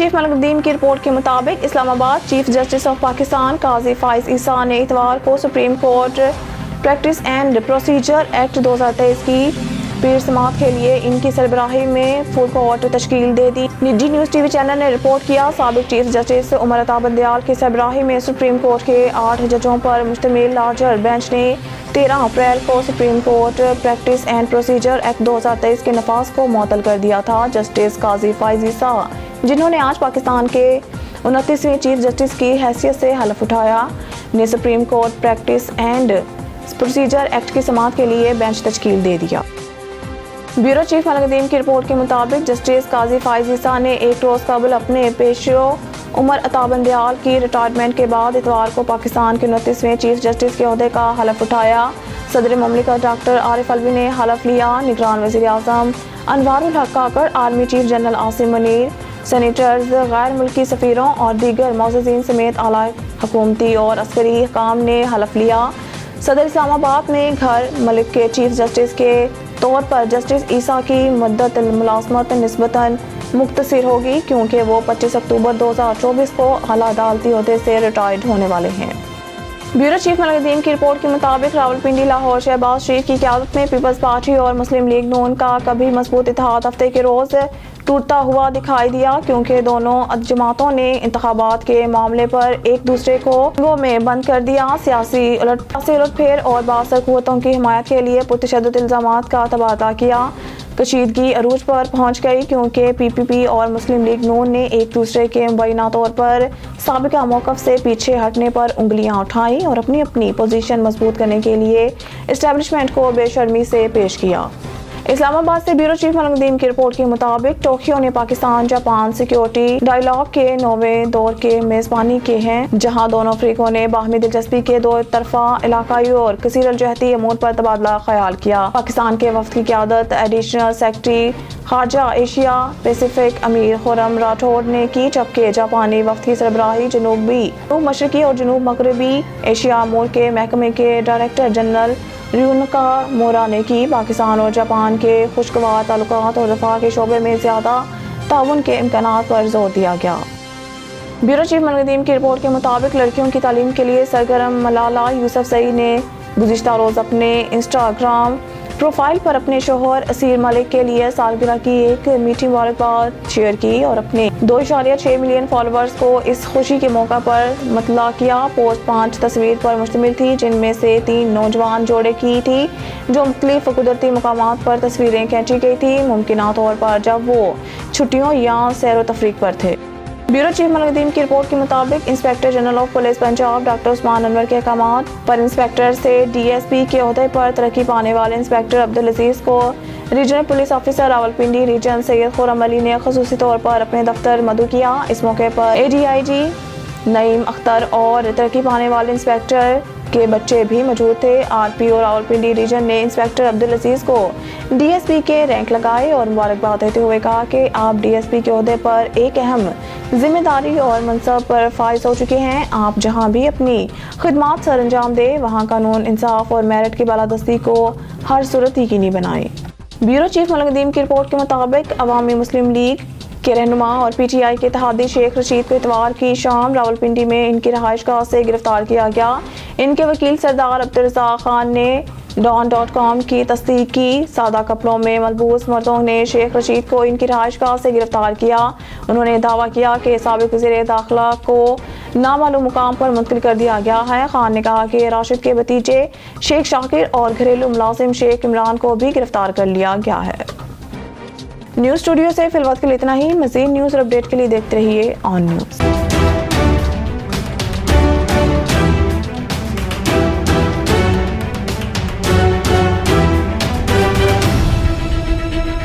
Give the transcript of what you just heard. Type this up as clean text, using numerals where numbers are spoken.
Chief ملک الدین کی report کے مطابق اسلام آباد چیف جسٹس آف پاکستان قاضی فائز عیسیٰ نے اتوار کو supreme court practice and procedure act 2023 کی پیر سماعت کے لیے ان کی سربراہی میں فل کورٹ تشکیل دے دی۔ نجی نیوز ٹی وی چینل نے رپورٹ کیا، سابق چیف جسٹس عمر عطا بندیال کی سربراہی میں سپریم کورٹ کے 8 ججوں پر مشتمل لارجر بینچ نے 13 اپریل کو supreme court practice and procedure act 2023 کے نفاذ کو معطل کر دیا تھا۔ جسٹس قاضی فائز عیسیٰ، جنہوں نے آج پاکستان کے 29ویں چیف جسٹس کی حیثیت سے حلف اٹھایا، نے supreme court practice and procedure act کی سماعت کے لیے بینچ تشکیل دے دیا۔ بیورو چیف ملک الدین کی رپورٹ کے مطابق جسٹس قاضی فائز عیسیٰ نے ایک روز قبل اپنے پیشرو عمر عطا بندیال کی ریٹائرمنٹ کے بعد اتوار کو پاکستان کے 29ویں چیف جسٹس کے عہدے کا حلف اٹھایا۔ صدر مملکت ڈاکٹر عارف الوی نے حلف لیا۔ نگران وزیر اعظم انوار الحق Kakar, army chief general Asim Munir, senators, غیر ملکی سفیروں اور دیگر معززین سمیت اعلیٰ حکومتی اور عسکری حکام نے حلف لیا۔ صدر اسلام آباد میں گھر ملک کے چیف جسٹس کے طور پر جسٹس عیسیٰ کی مدت ملازمت نسبتاً مختصر ہوگی، کیونکہ وہ 25 اکتوبر 2024 کو اعلیٰ عدالتی عہدے سے ریٹائرڈ ہونے والے ہیں۔ بیورو چیف ملک الدین کی رپورٹ کے مطابق راولپنڈی لاہور شہباز شریف کی قیادت میں پیپلز پارٹی اور مسلم لیگ نون کا کبھی مضبوط اتحاد ہفتے کے روز ٹوٹتا ہوا دکھائی دیا، کیونکہ دونوں جماعتوں نے انتخابات کے معاملے پر ایک دوسرے کو رنگوں میں بند کر دیا۔ سیاسی الٹ پھیر اور بااثر قوتوں کی حمایت کے لیے پرتشدد الزامات کا تبادلہ کیا۔ کشیدگی عروج پر پہنچ گئی، کیونکہ پی پی پی اور مسلم لیگ نون نے ایک دوسرے کے مبینہ طور پر سابقہ موقف سے پیچھے ہٹنے پر انگلیاں اٹھائیں اور اپنی اپنی پوزیشن مضبوط کرنے کے لیے اسٹیبلشمنٹ کو بے شرمی سے پیش کیا۔ اسلام آباد سے بیورو چیف ملک الدین کی رپورٹ کے مطابق ٹوکیو نے پاکستان جاپان سیکیورٹی ڈائیلاگ کے 9ویں دور کے میزبانی کی ہے، جہاں دونوں فریقوں نے باہمی دلچسپی کے دو طرفہ علاقائی اور کثیر الجہتی امور پر تبادلہ خیال کیا۔ پاکستان کے وفد کی قیادت ایڈیشنل سیکرٹری خارجہ ایشیا پیسیفک امیر خرم راٹھور نے کی، جبکہ جاپانی وفد کی سربراہی جنوب مشرقی اور جنوب مغربی ایشیا امور کے محکمے کے ڈائریکٹر جنرل ریونکا مورا نے کی۔ پاکستان اور جاپان کے خوشگوار تعلقات اور دفاع کے شعبے میں زیادہ تعاون کے امکانات پر زور دیا گیا۔ بیورو چیف ملک الدین کی رپورٹ کے مطابق لڑکیوں کی تعلیم کے لیے سرگرم ملالہ یوسفزئی نے گزشتہ روز اپنے انسٹاگرام پروفائل پر اپنے شوہر اسیر ملک کے لیے سالگرہ کی ایک میٹھی مبارکباد شیئر کی اور اپنے 2.6 ملین فالوورز کو اس خوشی کے موقع پر مطلع کیا۔ پوسٹ 5 تصویر پر مشتمل تھی، جن میں سے 3 نوجوان جوڑے کی تھی، جو مختلف قدرتی مقامات پر تصویریں کھینچی گئی تھی، ممکنہ طور پر جب وہ چھٹیوں یا سیر و تفریح پر تھے۔ بیورو چیف ملک الدین کی رپورٹ کے مطابق inspector general of police Punjab doctor Usman Anwar کے احکامات پر انسپکٹر سے ڈی ایس پی کے عہدے پر ترقی پانے والے انسپکٹر عبدالعزیز کو regional police officer Rawalpindi region Syed Khurram Ali نے خصوصی طور پر اپنے دفتر مدعو کیا۔ اس موقع پر اے ڈی آئی جی نعیم اختر اور ترقی پانے والے انسپکٹر کے بچے بھی موجود تھے۔ آر پی او راولپنڈی ریجن نے انسپکٹر عبدالعزیز کو ڈی ایس پی کے رینک لگائے اور مبارکباد دیتے ہوئے کہا کہ آپ ڈی ایس پی کے عہدے پر ایک اہم ذمہ داری اور منصب پر فائز ہو چکے ہیں۔ آپ جہاں بھی اپنی خدمات سر انجام دیں، وہاں قانون، انصاف اور میرٹ کی بالادستی کو ہر صورت یقینی بنائیں۔ بیورو چیف ملک الدین کی رپورٹ کے مطابق عوامی مسلم لیگ کے رہنما اور پی ٹی آئی کے اتحادی شیخ رشید کو اتوار کی شام راولپنڈی میں ان کی رہائش گاہ سے گرفتار کیا گیا۔ ان کے وکیل سردار عبدالرزاق خان نے ڈان.com کی تصدیق کی۔ سادہ کپڑوں میں ملبوس مردوں نے شیخ رشید کو ان کی رہائش گاہ سے گرفتار کیا۔ انہوں نے دعویٰ کیا کہ سابق وزیر داخلہ کو نامعلوم مقام پر منتقل کر دیا گیا ہے۔ خان نے کہا کہ راشد کے بھتیجے شیخ شاکر اور گھریلو ملازم شیخ عمران کو بھی گرفتار کر لیا گیا ہے۔ نیوز اسٹوڈیو سے فی الوقت کے لیے اتنا ہی۔ مزید نیوز اور اپڈیٹ کے لیے دیکھتے رہیے آن نیوز۔